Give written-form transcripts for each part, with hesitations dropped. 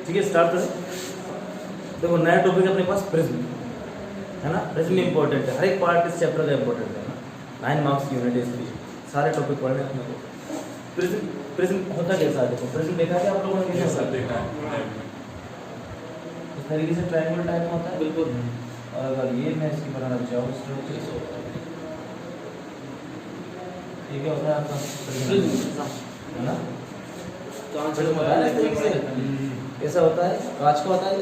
ठीक है, स्टार्ट करें। देखो नया टॉपिक अपने पास प्रिज्म है ना। प्रिज्म इंपॉर्टेंट है, हर एक पार्ट इस चैप्टर का इंपॉर्टेंट है ना। 9 मार्क्स यूनिट है, इसलिए सारे टॉपिक पढ़ने अपने को। प्रिज्म प्रिज्म होता कैसा है? देखो प्रिज्म देखा है आप लोगों ने? कैसा देखा है? इस तरीके से ट्रायंगल टाइप में होता है बिल्कुल। और अगर ये मैं इसकी बनाना चाहूँ ये क्या होता है आपका? प्रिज्म है ना। प्रिज्म होता है ना इस तरीके से, ऐसा होता है, कांच का होता है।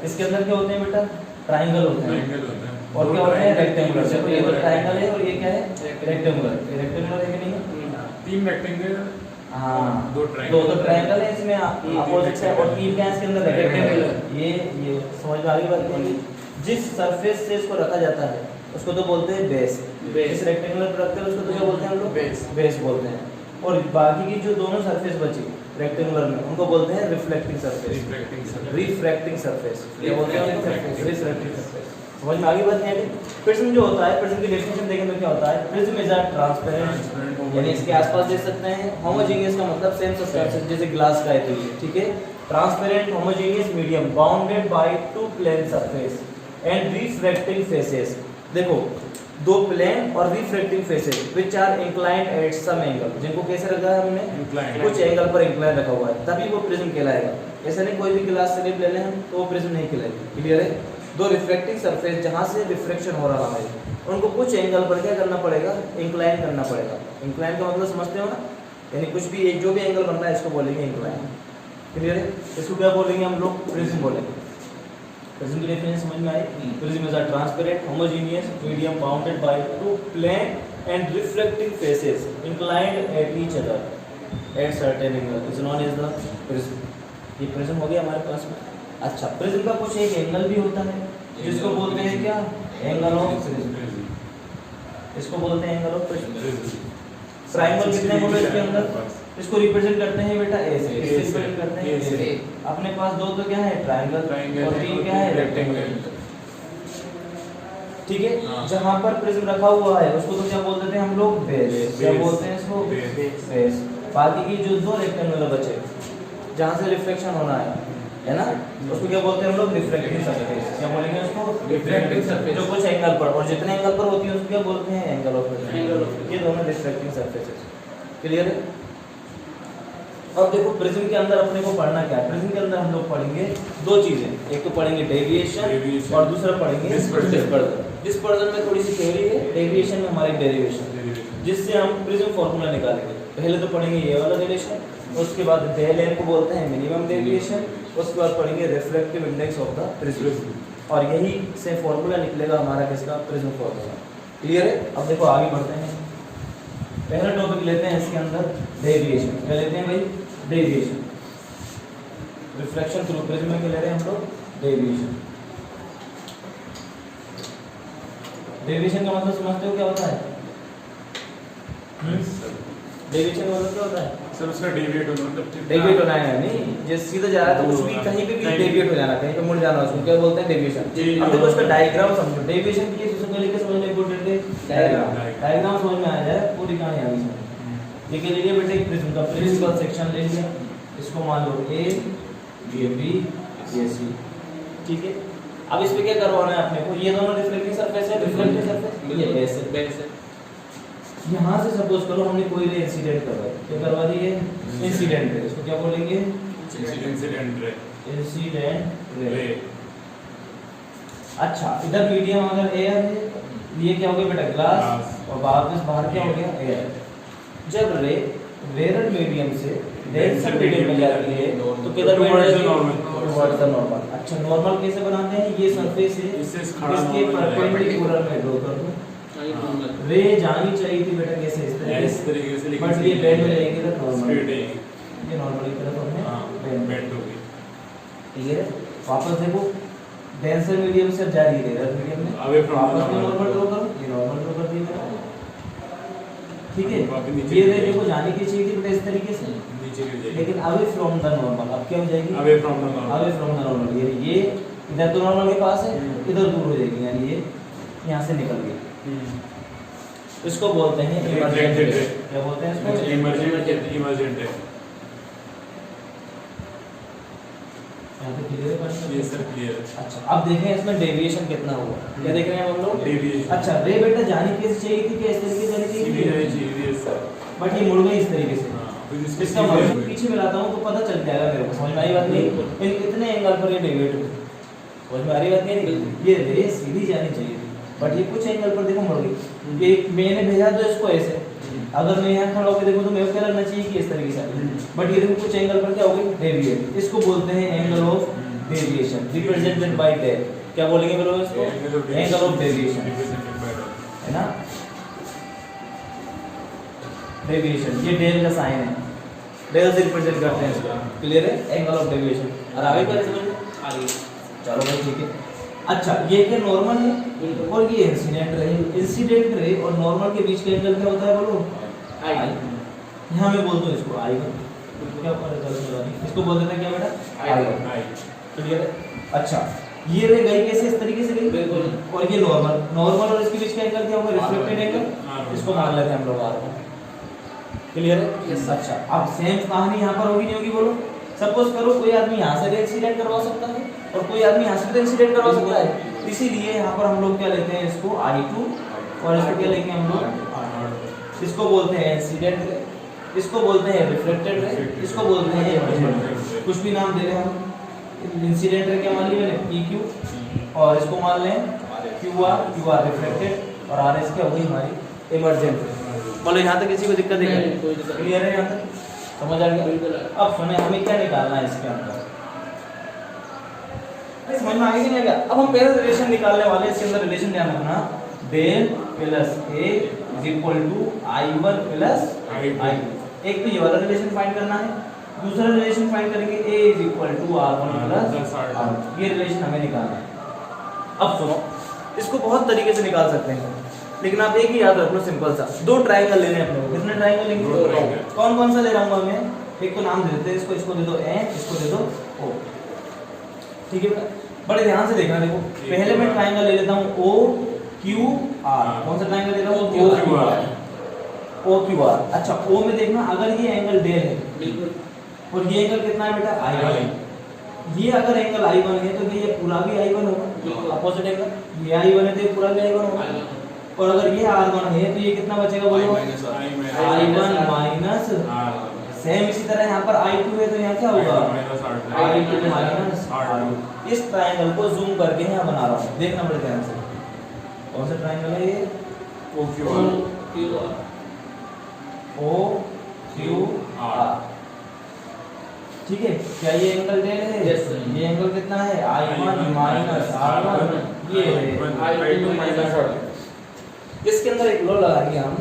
इसके अंदर क्या होते हैं बेटा? ट्रायंगल होते हैं। और क्या होते हैं? रेक्टेंगुलर। देखो ये तो ट्रायंगल है और ये क्या है? रेक्टेंगुलर। ये रेक्टेंगुलर है कि नहीं है? 3 रेक्टेंगल, हाँ 2 तो ट्रायंगल है, इसमें अपोजिट है। और 3 क्या है इसके अंदर? रेक्टेंगुलर। ये समझ में आ गई बात है? जिस सरफेस से इसको रखा जाता है उसको तो बोलते हैं बेस। इस रेक्टेंगुलर पर रखते हैं उसको तो क्या बोलते हैं हम लोग? बेस बोलते हैं। और बाकी की जो दोनों सरफेस बची रेक्टेंगुलर में उनको बोलते हैं रिफ्लेक्टिंग सरफेस। रिफ्रैक्टिंग सरफेस क्या बोलते हैं? Refracting surface. समझ में आ गई बात नहीं? प्रिज्म जो होता है, प्रिज्म की डेफिनेशन देखें तो क्या होता है? प्रिज्म इज अ ट्रांसपेरेंट, यानी इसके आसपास देख सकते हैं। होमोजेनियस का मतलब सेम सब्सटेंस, जैसे ग्लास का है तो ये ठीक है। Transparent homogeneous medium bounded by 2 plane surface and refracting faces. देखो 2 प्लेन और refracting faces which are inclined at some angle, जिनको कैसे रखा है हमने? कुछ एंगल पर इंक्लाइन रखा हुआ है, तभी वो प्रिज्म कहलाएगा। ऐसा नहीं कोई भी ग्लास स्लिप ले लें हम तो वो प्रिज्म नहीं कहलाएगी। क्लियर है? 2 रिफ्रैक्टिंग सरफेस जहां से रिफ्रैक्शन हो रहा है उनको कुछ एंगल पर क्या करना पड़ेगा? इंक्लाइन करना पड़ेगा। इंक्लाइन का मतलब समझते हो ना? यानी कुछ भी जो भी एंगल बन रहा है इसको बोलेंगे इंक्लाइन। क्लियर है? इसको क्या बोलेंगे हम लोग? प्रिज्म बोलेंगे। प्रिज्म की डेफिनेशन समझ में आई? Prism is a transparent homogeneous medium bounded by 2 plane and reflecting faces inclined at each other at certain angle is known as the prism. ये प्रिज्म हो गया हमारे पास में। अच्छा, प्रिज्म का कुछ एक एंगल भी होता है जिसको बोलते हैं क्या? Angle of prism. इसको बोलते हैं एंगल ऑफ प्रिज्म। ट्रायंगल कितने होंगे इसके अंदर? इसको रिप्रेजेंट करते हैं बेटा ए से। इसको रिप्रेजेंट करते हैं ए से। अपने पास 2 तो क्या है? ट्रायंगल और 3 क्या है? रेक्टेंगल। ठीक है। जहां पर प्रिज्म रखा हुआ है उसको तो क्या बोलते थे हम लोग? बेस। क्या बोलते हैं इसको? बेस। बाकी की जो 2 रेक्टेंगुलर बचे जहां से रिफ्लेक्शन होना है ना, उसको क्या बोलते हैं हम लोग? Refracting surface. क्या बोलेंगे उसको? Refracting surface. जो कुछ एंगल पर और जितने एंगल पर होती है उसको क्या बोलते हैं? Angle of prism. ये दोनों रिफ्रैक्टिंग सरफेसेस। क्लियर है? अब देखो प्रिज्म के अंदर अपने को पढ़ना क्या है? प्रिज्म के अंदर हम लोग पढ़ेंगे 2 चीजें, एक तो पढ़ेंगे डेविएशन और दूसरा पढ़ेंगे डिस्पर्जन। डिस्पर्जन में थोड़ी सी थ्योरी है, डेविएशन में हमारी डेरिवेशन, जिससे हम प्रिज्म फार्मूला निकालेंगे। पहले तो पढ़ेंगे ये वाला डेरिवेशन, उसके बाद डेल एन को बोलते हैं मिनिमम डेविएशन, उसके बाद पढ़ेंगे refractive index of the prism, और यही से फार्मूला निकलेगा हमारा किसका? Prism formula. क्लियर है? अब देखो आगे बढ़ते हैं। पहला टॉपिक लेते हैं इसके अंदर डेविएशन। क्या लेते हैं भाई? डेविएशन। रिफ्लेक्शन थ्रू प्रिज्म में क्या ले रहे हैं हम लोग? डेविएशन। डेविएशन का मतलब समझते हो क्या होता है? डेविएशन का मतलब क्या होता है? सर उसका डेविएट होना मतलब डेविएट होना है, नहीं जैसे सीधा जा रहा है तो कुछ भी कहीं पे भी डेविएट हो जाना, कहीं पे मुड़ जाना, उसको क्या बोलते हैं? डेविएशन। अब देखो इसका डायग्राम समझो। डेविएशन की सबसे पहले क्या समझना इंपॉर्टेंट है? डायग्राम समझ में आ जाए पूरी कहानी आगे समझ। ये क्या ले लिया बेटे? प्रिज्म का प्रिंसिपल सेक्शन ले लिया, इसको मान लो ए, ये बी, ये सी। ठीक है। अब इस पे क्या करवाना है अपने को? ये दोनों रिफ्लेक्टिंग सरफेस है, रिफ्लेक्टिंग सरफेस ये बेस है। यहाँ से सपोज करो हमने कोई रे इंसिडेंट करवाई, क्या करवा दी? ये इंसिडेंट रे। इसको क्या बोलेंगे? Incident ray. Incident ray. अच्छा, इधर मीडियम अगर एयर है, ये क्या हो गया बेटा? ग्लास, और बाहर क्या हो गया? एयर। जब रे रेयर मीडियम से डेंसर मीडियम में जाती है तो किधर टुवर्ड्स द नॉर्मल। अच्छा, नॉर्मल कैसे बनाते हैं? ये सरफेस है, इसके परपेंडिकुलर में ड्रॉ कर दो। रे जानी चाहिए थी बेटा कैसे? इस तरीके से, बट ये बेंड हो जाएगी तो नॉर्मल, ये नॉर्मल की तरफ हमने बेंड हो गई। ठीक है। वापस देखो डेंसर मीडियम से जा रही है रेयर मीडियम में, वापस में नॉर्मल ड्रॉ करो, ये नॉर्मल ड्रॉ कर दी मैंने। ठीक है। ये रे देखो जाने की चाहिए थी बेटा इस तरीके से नीचे गिर जाएगी, लेकिन अवे फ्रॉम द नॉर्मल। अब क्या हो जाएगी? Away from the normal. ये इधर तो नॉर्मल के पास है, इधर दूर हो जाएगी, यानी ये यहाँ से निकल गई। इसको बोलते हैं इमर्जेंट रे। क्या बोलते हैं इसको? इमर्जेंट है। यहाँ पे क्लियर है? ये सर क्लियर है। अच्छा, अब देखें इसमें डेविएशन कितना हुआ। क्या देख रहे हैं हम लोग? डेविएशन। अच्छा, रे बेटा जानी कैसे चाहिए थी? क्या इस तरीके से जानी सीधी चाहिए जानी थी? चाहिए सर। बट ये मुड़ गई इस तरीके से। हाँ, फिर इसको इसका सीधे मतलब हुई। पीछे मिलाता हूँ तो पता चल जाएगा मेरे को। समझ में आई बात नहीं? इन कितने एंगल पर ये डेविएट हुई? समझ में आ रही बात नहीं? ये रे सीधी जानी चाहिए थी, बट ये कुछ एंगल पर देखो मुड़ गई। ये मैंने भेजा तो इसको ऐसे, अगर मैं यहाँ खड़ा होकर देखूँ तो मेरे को क्या लगना चाहिए कि इस तरीके से, बट ये देखो कुछ एंगल पर क्या हो गई? डेविएट। इसको बोलते हैं angle of deviation, represented by del. क्या बोलेंगे बोलो इसको? एंगल ऑफ डेविएशन, है ना? डेविएशन, ये डेल का साइन है, डेल से रिप्रेजेंट करते हैं इसको। क्लियर है? Angle of deviation. और आगे क्या समझ में आ गई? चलो भाई ठीक है। अच्छा, ये क्या नॉर्मल है और ये इंसिडेंट रे। इंसिडेंट रे और नॉर्मल के बीच का एंगल क्या होता है बोलो? आई। यहाँ मैं बोलता हूँ इसको आई, क्या इसको बोल देते हैं क्या बेटा? आई। क्लियर है? अच्छा, ये रे गई कैसे? इस तरीके से गई। बिल्कुल। और ये नॉर्मल, नॉर्मल और इसके बीच का एंगल क्या होगा? Reflected angle. इसको मान लेते हैं हम लोग आर। क्लियर है? यस। अच्छा, अब सेम कहानी यहाँ पर होगी नहीं होगी बोलो? सपोज करो कोई आदमी यहाँ से इंसिडेंट करवा सकता है और कोई आदमी यहाँ से इंसिडेंट करवा सकता है, इसीलिए यहाँ पर हम लोग क्या लेते हैं इसको I2 और इसको क्या लेंगे हम लोग? इसको बोलते हैं इंसिडेंट रे, इसको बोलते हैं रिफ्लेक्टेड रे, इसको बोलते हैं इमर्जेंट रे। कुछ भी नाम दे रहे हैं हम। इंसिडेंट रे क्या मान लिया मैंने? PQ, और इसको मान लें QR, QR रिफ्लेक्टेड, और RS क्या होगी हमारी? इमर्जेंट रे। बोलो यहाँ तक किसी को दिक्कत है? क्लियर है? यहाँ तक समझ आ गया? अब सुने हमें क्या निकालना है इसके अंदर, समझ में आ गया नहीं? अब हम पहले रिलेशन निकालने वाले हैं। इसके अंदर रिलेशन ध्यान रखना, del plus A is equal to I1 plus I2। एक तो ये वाला रिलेशन फाइंड करना है, दूसरा रिलेशन फाइंड करेंगे A is equal to R1 plus R2। ये रिलेशन हमें निकालना है। अब सुनो, इसको बहुत तरीके से निकाल सकते हैं, लेकिन आप एक ही याद रख लो सिंपल सा। दो ट्रायंगल लेने हैं अपने को। कितने ट्रायंगल लेंगे? दो। कौन कौन सा ले रहा हूँ मैं? एक तो नाम दे देते हैं इसको, इसको दे दो N, इसको दे दो O। ठीक है बेटा, बड़े ध्यान से देखना। देखो पहले मैं ट्रायंगल ले लेता हूँ OQR। कौन सा ट्रायंगल ले रहा हूँ? OQR। अच्छा, O में देखना, अगर ये एंगल डेल है और ये एंगल कितना है बेटा? I1। ये अगर एंगल I1 है तो ये पूरा भी I1 होगा, अपोजिट एंगल। ये I1 है तो ये पूरा भी I1 होगा। और अगर ये R1 है तो ये कितना बचेगा बोलो? I1 minus. सेम इसी तरह यहाँ पर I2 है तो यहाँ क्या होगा? I2 minus R2। इस ट्रायंगल को जूम करके यहाँ बना रहा हूँ, देखना बड़े ध्यान से। कौन सा ट्रायंगल है ये? OQR। ठीक है? क्या ये एंगल डेल है? ये एंगल कितना है? I1 minus R1। ये है I2 माइनस R2। इसके अंदर एक लॉ लगाएंगे हम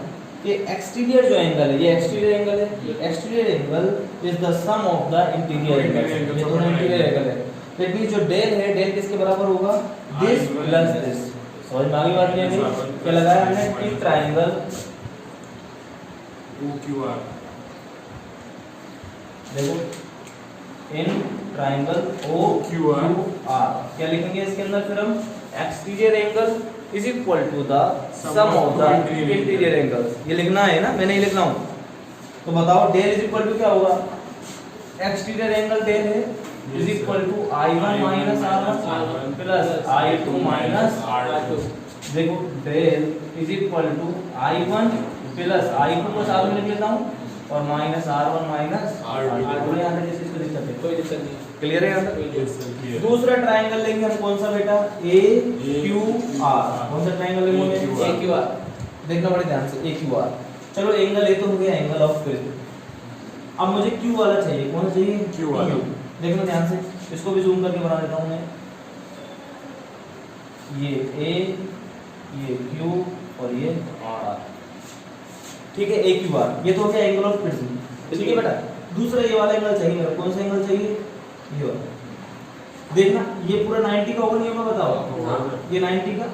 कि एक्सटीरियर जो एंगल है, ये एक्सटीरियर एंगल है, exterior angle is the sum of the interior angle. ये दोनों इंटीरियर एंगल है। दैट मींस जो डेल है, डेल किसके बराबर होगा? This plus this. समझ में आ गई बात नहीं? क्या लगाया हमने? In triangle OQR। देखो इन ट्रायंगल OQR। क्या लिखेंगे इसके अंदर फिर हम? Exterior angle is equal to the sum of the interior angles. ये लिखना है ना, मैं नहीं लिख रहा हूँ। तो बताओ डेल इज इक्वल टू क्या होगा? एक्सटीरियर एंगल डेल है is equal to I1 minus R1 plus I2 minus R2। देखो del is equal to I1 plus I2 को साथ में लिख लेता हूँ और माइनस R1 माइनस R2। यहाँ तक किसी को दिक्कत है? कोई दिक्कत नहीं। क्लियर है यहाँ तक? दूसरा ट्रायंगल लेंगे हम, कौन सा बेटा? AQR। कौन सा ट्रायंगल लेंगे? AQR। देखना बड़े ध्यान से, AQR। चलो एंगल ए तो हो गया एंगल ऑफ प्रिज्म। अब मुझे Q वाला चाहिए। कौन सा चाहिए? Q वाला। देखना ध्यान से, इसको भी जूम करके बना देता हूँ मैं। ये A, ये Q और ये R। ठीक है? AQR। ये तो हो गया एंगल ऑफ प्रिज्म। ठीक है बेटा? दूसरा ये वाला एंगल चाहिए मेरे। कौन सा एंगल चाहिए? ये वाला। देखना ये पूरा 90 का होगा नहीं होगा? बताओ। ये 90 का,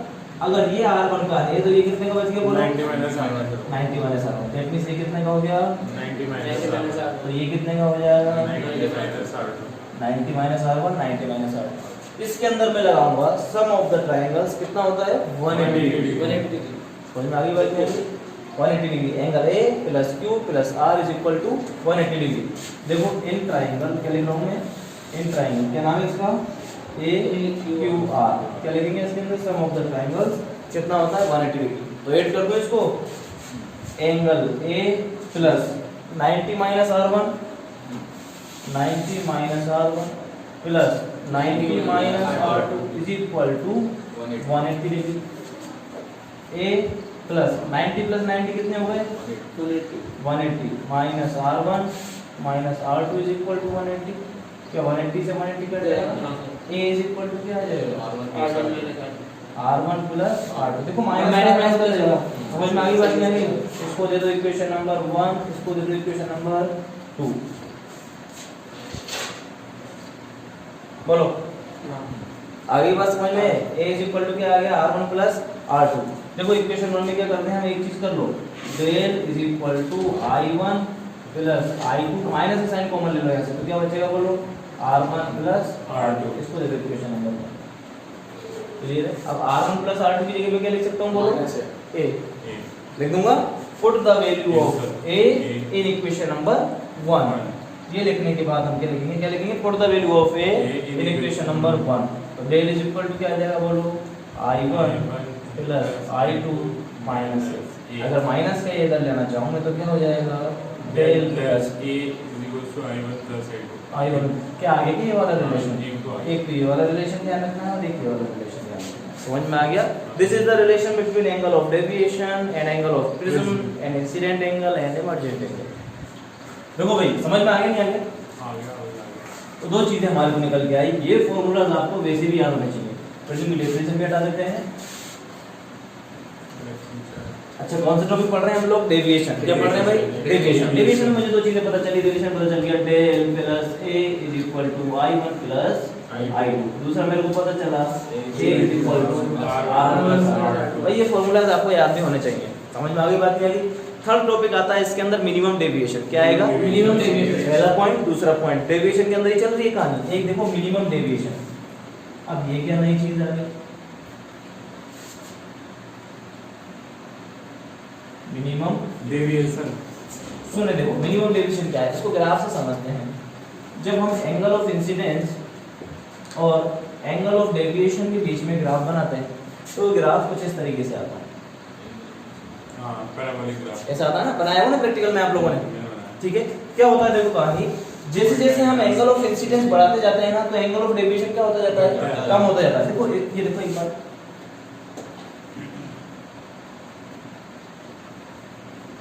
अगर ये R1 का है तो ये कितने का बच गया बोलो? 90 minus R1। 90 minus R1। That means ये कितने का हो गया? 90 माइनस R1। तो ये कितने का हो जाएगा? 90 minus R2। 90 minus R1, 90 minus R2। इसके अंदर मैं लगाऊंगा सम ऑफ द ट्रायंगल्स। कितना होता है? 180 डिग्री। समझ में आ गई बात? 180 degree, angle A plus Q plus R is equal to 180 degree. देखो इन ट्राइंगल क्या लिख रहा हूँ मैं, इन ट्राइंगल क्या नाम है इसका, ए क्यू आर, क्या लिखेंगे इसके अंदर, सम ऑफ द ट्राइंगल्स कितना होता है 180 डिग्री। तो ऐड कर दो इसको, angle A plus 90 minus R1, 90 minus R1 plus 90 minus R2 is equal to 180 degree. A plus 90 plus 90 कितने हो गए 180 minus R1 minus R2 is equal to 180। क्या 180 से 180 कट जाएगा, ए इज इक्वल टू क्या आ जाएगा R1 प्लस R2। देखो माइनस माइनस कर जाएगा, समझ में आ गई बात नहीं? इसको दे दो इक्वेशन नंबर 1, इसको दे दो इक्वेशन नंबर 2। बोलो आगे बात समझ में, a इज इक्वल टू क्या आ गया R1 प्लस R2। देखो इक्वेशन 1 में क्या करते हैं हम, एक चीज कर लो, del is equal to I1 plus I2, minus का साइन कॉमन ले लो यहाँ से, तो क्या बचेगा बोलो R1 प्लस R2। इसको दे दो इक्वेशन नंबर 1। क्लियर है? अब R1 प्लस R2 की जगह पे क्या लिख सकता हूँ बोलो, a लिख दूंगा, put the value of a in equation number 1। ये लिखने के बाद हम क्या लिखेंगे, क्या लिखेंगे, put the value of a in equation number 1। तो डेल इज इक्वल टू क्या आ जाएगा बोलो I1 plus I2 minus a। अगर माइनस का ये इधर लेना चाहूँ मैं तो क्या हो जाएगा, del plus a is equals to I1 plus I2। I1 क्या आगे की ये वाला रिलेशन, एक तो ये वाला रिलेशन ध्यान रखना है और एक ये वाला रिलेशन ध्यान रखना है। समझ में आ गया? This is the relation between angle of deviation and angle of prism and incident angle and emergent angle. देखो भाई समझ में आ गया नहीं आ गया? आ गया। तो दो चीजें हमारे को निकल के आई, ये फॉर्मूलाज आपको वैसे भी याद होने चाहिए। प्रिज्म की डेफिनेशन भी हटा देते हैं। अच्छा कौन सा टॉपिक पढ़ रहे हैं हम लोग, डेविएशन। क्या पढ़ रहे हैं भाई, डेविएशन। डेविएशन में मुझे दो चीजें पता चली, डेविएशन पता चल गया del plus a is equal to I1 plus I2। दूसरा मेरे को पता चला a is equal to R1 plus R2। भाई ये फॉर्मूलाज आपको याद भी होने चाहिए। समझ में आ गई बात? क्या आई? थर्ड टॉपिक आता है इसके अंदर मिनिमम डेविएशन। क्या आएगा, मिनिमम डेविएशन, पहला पॉइंट। दूसरा पॉइंट डेविएशन के अंदर ही चल रही है कहानी। एक देखो मिनिमम डेविएशन, अब ये क्या नई चीज आ गई, मिनिमम डेविएशन। सुने देखो मिनिमम डेविएशन क्या है, इसको ग्राफ से समझते हैं। जब हम एंगल ऑफ इंसिडेंस और एंगल ऑफ डेविएशन के बीच में ग्राफ बनाते हैं तो ग्राफ कुछ इस तरीके से आता है। हाँ पैराबोलिक ग्राफ ऐसा आता है ना, बनाया हुआ ना प्रैक्टिकल में आप लोगों ने, ठीक है? क्या होता है देखो कहानी, जैसे जैसे हम एंगल ऑफ इंसिडेंस बढ़ाते जाते हैं ना तो एंगल ऑफ डेविएशन क्या होता जाता है, कम होता जाता है। देखो ये देखो एक बार,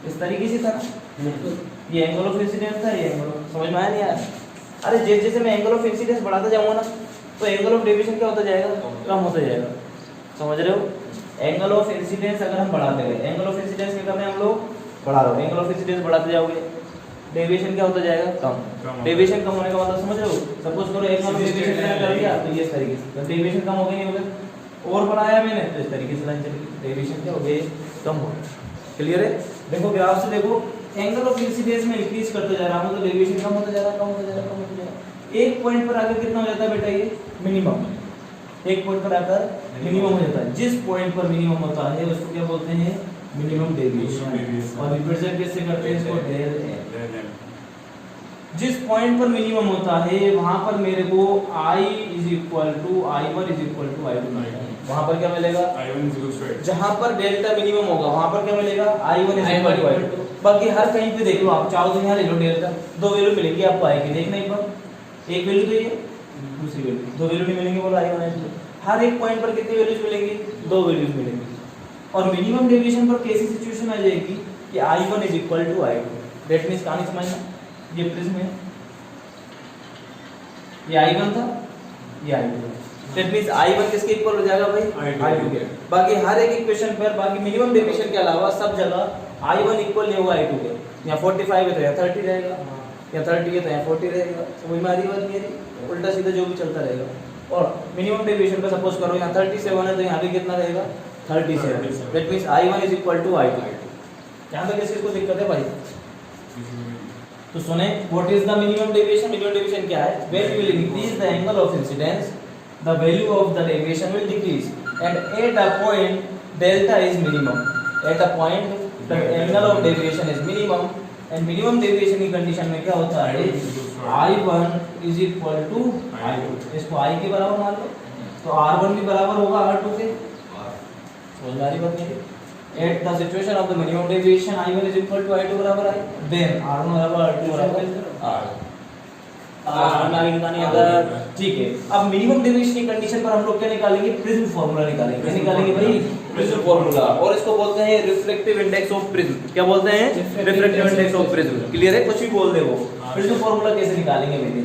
इस तरीके से था ये एंगल ऑफ इंसिडेंस था, ये एंगल समझ में आया नहीं आया? अरे जैसे जैसे मैं एंगल ऑफ इंसिडेंस बढ़ाता जाऊंगा ना तो एंगल ऑफ डेविएशन क्या होता जाएगा, कम होता जाएगा। समझ रहे हो? एंगल ऑफ इंसिडेंस अगर हम बढ़ाते गए, एंगल ऑफ इंसिडेंस क्या कर रहे हैं हम लोग, बढ़ा रहे हो, एंगल ऑफ इंसिडेंस बढ़ाते जाओगे डेविएशन क्या होता जाएगा, कम। डेविएशन कम होने का मतलब समझ रहे हो? सपोज करो एंगल ऑफ डेविएशन मैंने कर दिया तो ये इस तरीके से, डेविएशन कम हो गया नहीं हो गया, और बढ़ाया मैंने तो इस तरीके से लाइन चली, डेविएशन क्या हो गया, कम हो गया। क्लियर है? देखो ग्राफ से देखो एंगल ऑफ इंसिडेंस में इंक्रीज करते जा रहा हूं तो डेविएशन कम होता जा रहा है, कम होता जा रहा है, कम होता जा रहा है। एक पॉइंट पर आकर कितना हो जाता है बेटा, ये मिनिमम। एक पॉइंट पर आकर मिनिमम हो जाता है। जिस पॉइंट पर मिनिमम होता है उसको क्या बोलते हैं, मिनिमम डेविएशन। और रिप्रेजेंट कैसे करते हैं इसको, डेल एम। जिस पॉइंट पर मिनिमम होता है वहां पर मेरे को I is equal to I1 is equal to I2 मिलेगा। वहां पर क्या मिलेगा, I1 is equal to I2। जहां पर डेल्टा मिनिमम होगा वहां पर क्या मिलेगा, I1 is equal to I2। बाकी हर कहीं पे देख लो आप, चाहो तो यहाँ ले लो डेल्टा, दो वैल्यू मिलेंगी आपको I की, देखना एक बार, एक वैल्यू तो ये, दूसरी वैल्यू, दो वैल्यू नहीं मिलेंगे बोलो I1 I2। हर एक पॉइंट पर कितनी वैल्यूज मिलेंगी, दो वैल्यूज मिलेंगी। और मिनिमम डेविएशन पर कैसी सिचुएशन आ जाएगी कि I1 is equal to I2। That means कहानी समझना, ये प्रिज्म है, ये I1 था, ये I2 है। दैट मींस I1 किसके इक्वल हो जाएगा भाई, I2 के। बाकी हर एक इक्वेशन पर, बाकी मिनिमम डेविएशन के अलावा सब जगह I1 इक्वल नहीं होगा I2 के। यहाँ 45 है तो यहाँ 30 रहेगा, यहाँ 30 है तो यहाँ 40 रहेगा। समझ में आ रही बात मेरी? उल्टा सीधा जो भी चलता रहेगा। और मिनिमम डेविएशन पे सपोज करो यहाँ 37 है तो यहाँ भी कितना रहेगा, 37। That means I1 is equal to I2। यहाँ तक किसको दिक्कत है भाई? तो सुने, what is the minimum deviation? Minimum deviation क्या है? When we will increase the angle of incidence the value of the deviation will decrease and at a point delta is minimum. At a point the angle of deviation is minimum and minimum deviation की कंडीशन में क्या होता है I1 is equal to I2। इसको I के बराबर मान लो तो R1 भी बराबर होगा R2 के। समझ में आ रही बात मेरी? At the situation of the minimum deviation I1 is equal to I2 बराबर I, देन R1 बराबर R2 बराबर R। अगर ठीक है, अब मिनिमम डेविएशन की कंडीशन पर हम लोग क्या निकालेंगे? प्रिज्म फार्मूला निकालेंगे। क्या निकालेंगे भाई? Prism formula. और इसको बोलते हैं रिफ्लेक्टिव इंडेक्स ऑफ प्रिज्म। क्या बोलते हैं? Reflective index of prism. Clear है? कुछ भी बोल दे वो। प्रिज्म फार्मूला कैसे निकालेंगे बेटे?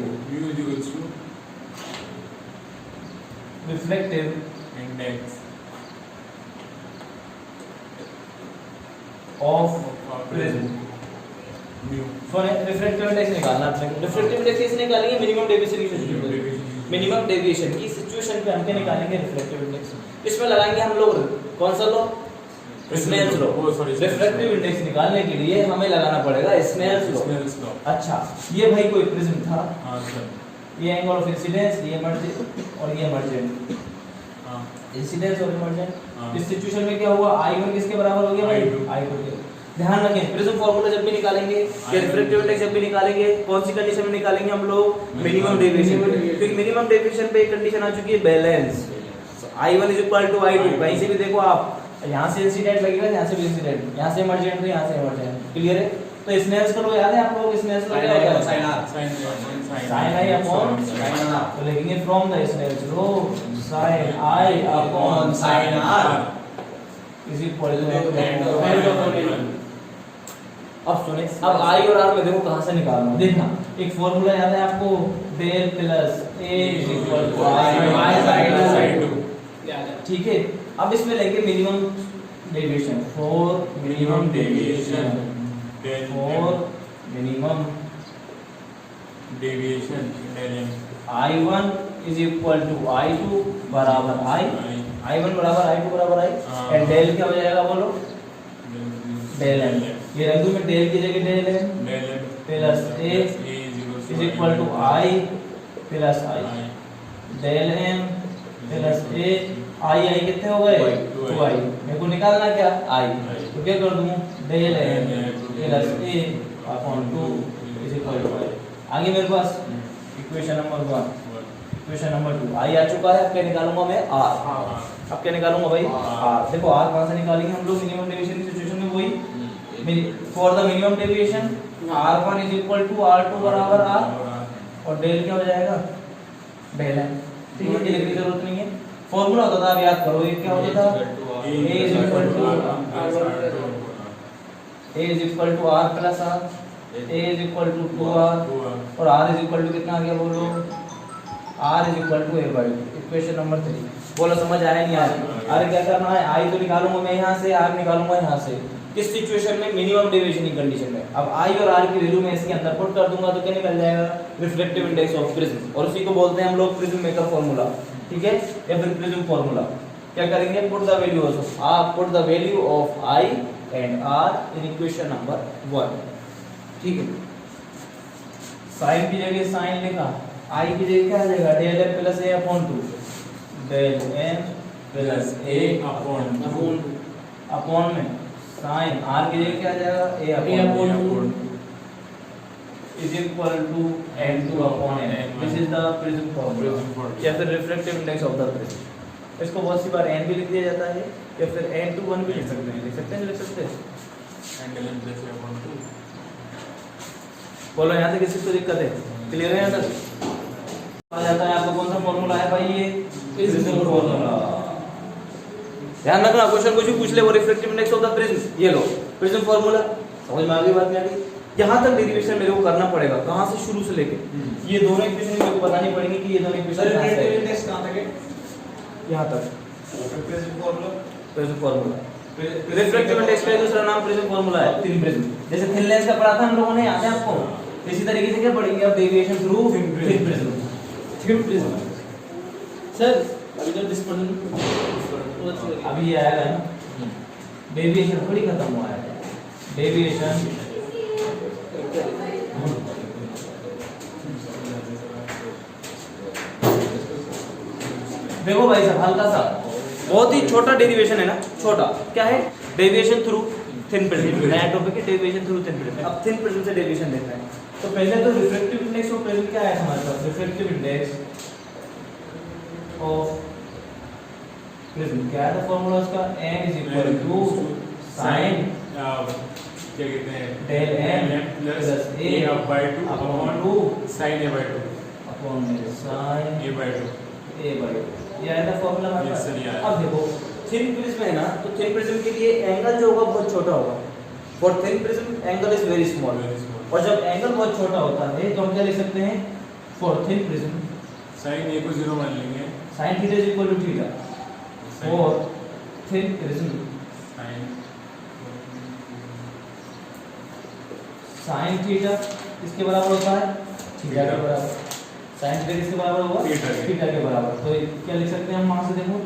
Reflective index of prism. सोने रिफ्लेक्टिव इंडेक्स निकालना आपने। रिफ्लेक्टिव इंडेक्स कैसे निकालेंगे? मिनिमम डेविएशन की सिचुएशन पे। मिनिमम डेविएशन की सिचुएशन पे हम क्या निकालेंगे? Reflective index. इसमें लगाएंगे हम लोग कौन सा law? Snell's law. Reflective index निकालने के लिए हमें लगाना पड़ेगा स्नेल्स लॉ। अच्छा, ये भाई कोई प्रिज्म था। हां सर। ये एंगल ऑफ इंसिडेंस, ये इमर्जेंट और ये इमर्जेंट। हां, इंसिडेंस और इमर्जेंट। हाँ। इस सिचुएशन में क्या हुआ? I1 किसके बराबर हो गया भाई? I2 के। ध्यान रखें, प्रिज्म फार्मूला जब भी निकालेंगे या रिफ्लेक्टिव इंडेक्स जब भी निकालेंगे, कौन सी कंडीशन में निकालेंगे हम लोग? Minimum deviation. क्योंकि मिनिमम डेविएशन पे एक कंडीशन आ चुकी है balance. I1 is equal to I2। कहीं से भी देखो आप, यहां से इंसिडेंट लगेगा, यहां से भी इंसिडेंट, यहां से इमर्जेंट तो यहां से इमर्जेंट। क्लियर है? तो स्नेल्स का लॉ याद है आप लोगों को? स्नेल्स लॉ क्या होता है? sin I upon sin R। तो लिखेंगे from the Snell's law sin I upon sin R is equal to. अब सुने, अब I और R में देखो कहां से निकालना है। देखना, एक फार्मूला याद है आपको? Del plus A is equal to I sin 2। ठीक है, अब इसमें लेंगे minimum deviation. For minimum deviation, for minimum deviation I1 is equal to I2 बराबर I, I1 बराबर I2 बराबर I एंड डेल क्या हो जाएगा बोलो? Del M। ये रख दूं मैं, डेल की जगह del M plus A is equal to I plus I। Del M plus A, I कितने हो गए? 2I। मेरे को निकालना क्या? I। तो क्या कर दूं? Del M plus A upon 2 is equal to I। आगे मेरे पास equation number 1, equation number 2। I आ चुका है, अब क्या निकालूंगा मैं? R। अब क्या निकालूंगा भाई? R। देखो R कहां से निकालेंगे हम लोग? मिनिमम डेविएशन की सिचुएशन में वही for the minimum deviation R1 is equal to R2 बराबर R और डेल क्या हो जाएगा? Del M। ठीक है, ये लिखने की जरूरत नहीं है। फार्मूला होता था, आप याद करो, ये क्या होता था? A is equal to R plus R, A is equal to 2R और R इज इक्वल टू कितना आ गया बोलो? R is equal to A by 2। Equation number 3। बोलो समझ आया नहीं आया? अरे क्या करना है? I तो निकालूंगा मैं यहाँ से, R निकालूंगा यहाँ से। किस सिचुएशन में? मिनिमम डेविएशन की कंडीशन में। अब I और R की वैल्यू मैं इसके अंदर पुट कर दूंगा तो क्या निकल जाएगा? Reflective index of prism. और उसी को बोलते हैं हम लोग प्रिज्म मेकर फार्मूला। ठीक है, या फिर प्रिज्म फार्मूला। क्या करेंगे? Put the value of R, put the value of I and R in equation number 1। ठीक है, साइन की जगह साइन लिखा, I की जगह क्या आ जाएगा? Del M plus A upon 2। Del M plus A upon 2 upon में साइन R की जगह क्या आ जाएगा? A upon 2 is equal to N2 upon N। This is the prism formula या फिर reflective index of the prism. इसको बहुत सी बार N भी लिख दिया जाता है या फिर N2 1 भी लिख सकते हैं। लिख सकते हैं, लिख सकते हैं। बोलो यहाँ तक किसी को दिक्कत है? क्लियर है? यहाँ तक आ जाता है आपको कौन सा फार्मूला है भाई? ये प्रिज्म फार्मूला। ध्यान रखना, क्वेश्चन कुछ भी पूछ ले, वो reflective index of the prism, ये लो प्रिज्म फार्मूला। समझ में आ गई बात? में आ गई? यहाँ तक डेरिवेशन मेरे को करना पड़ेगा। कहाँ से? शुरू से लेके ये दोनों इक्वेशन मेरे को बतानी पड़ेगी कि ये दोनों इक्वेशन रिफ्लेक्टिव इंडेक्स कहाँ तक है? यहाँ तक prism formula. Prism formula, reflective index का दूसरा नाम प्रिज्म फार्मूला है। थिन प्रिज्म, जैसे थिन लेंस का पढ़ा था हम लोगों ने, याद है आपको? इसी तरीके से क्या पढ़ेंगे अब? Deviation through thin prism. Thin prism sir अभी तो अभी ये आएगा ना, डेविएशन थोड़ी खत्म हुआ है। डेविएशन देखो भाई साहब, हल्का सा बहुत ही छोटा डेरिवेशन है ना, छोटा क्या है? डेविएशन थ्रू थिन प्रिज्म, नया टॉपिक है डेविएशन थ्रू थिन प्रिज्म। अब थिन प्रिज्म से डेविएशन देखते हैं। तो पहले तो रिफ्रैक्टिव इंडेक्स ऑफ प्रिज्म क्या है हमारे पास? रिफ्रैक्टिव इंडेक्स ऑफ प्रिज्म क्या है फॉर्मूला उसका? n is equal to sine क्या कहते हैं del m plus a a by 2 upon upon 2 sin a by 2 upon sine a by 2। a by 2। ये है ना फॉर्मूला हमारे Yes, पास। sir, yeah. अब देखो थिन प्रिज्म है ना, तो थिन प्रिज्म के लिए एंगल जो होगा बहुत छोटा होगा। For thin prism angle is very small. Very small. और जब एंगल बहुत छोटा होता है तो हम क्या लिख सकते हैं? For thin prism sin a को 0 मान लेंगे। sin theta is equal to theta. For thin prism sin theta किसके बराबर होता है? थीटा के बराबर। sin थीटा किसके बराबर होगा? थीटा के बराबर। तो क्या लिख सकते हैं हम वहां से? देखो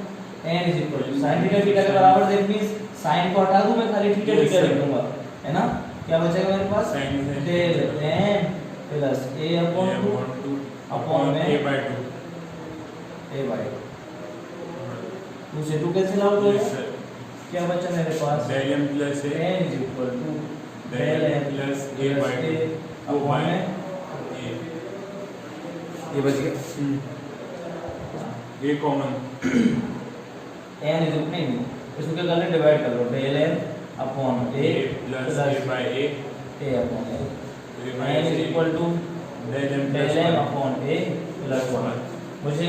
n is equal to sin theta theta के बराबर, दैट मींस sin को हटा दूं मैं, खाली थीटा Yes, थीटा sir. लिख दूंगा, है ना? क्या बचेगा मेरे पास? sin del n plus a upon 2 upon a by 2। a by 2 से 2 कैंसिल आउट हो Yes, गया। sir. क्या बचा मेरे पास? del m plus a n is equal to del m plus a by 2 upon a। ये बच गया। a कॉमन n इज नहीं, इसको क्या कर ले? डिवाइड कर लो। Del n upon a plus a by a a upon a n is equal to del m del plus m 1 upon a plus 1। मुझे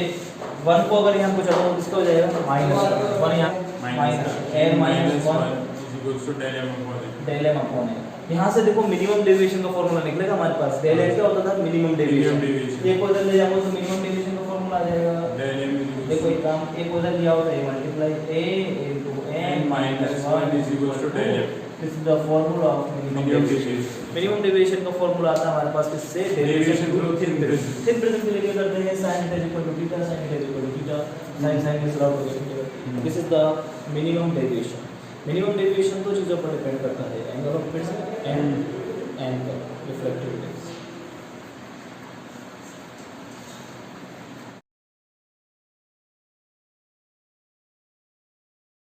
1 को अगर यहाँ पूछा तो किसका हो जाएगा? माइनस 1 यहाँ minus n minus 1 is equals to del m upon a। Del m upon a। यहाँ से देखो मिनिमम डेविएशन का फॉर्मूला निकलेगा हमारे पास। डेल m क्या होता था? Minimum deviation. deviation। एक को इधर ले जाओ तो मिनिमम डेविएशन का फॉर्मूला आ जाएगा। del m is equals देखो एक काम, एक को इधर लिया होता है multiply a into n minus 1 is equals to del m। This is the formula of minimum deviation. Minimum deviation का फॉर्मूला आता है हमारे पास किससे? Deviation through thin prism. Thin prism के लिए क्या करते हैं? sin θ equal to theta, sin θ equal to theta, sin cancel out हो गया। This is the minimum deviation. Minimum deviation दो चीजों पर डिपेंड करता है, angle of prism and reflective index.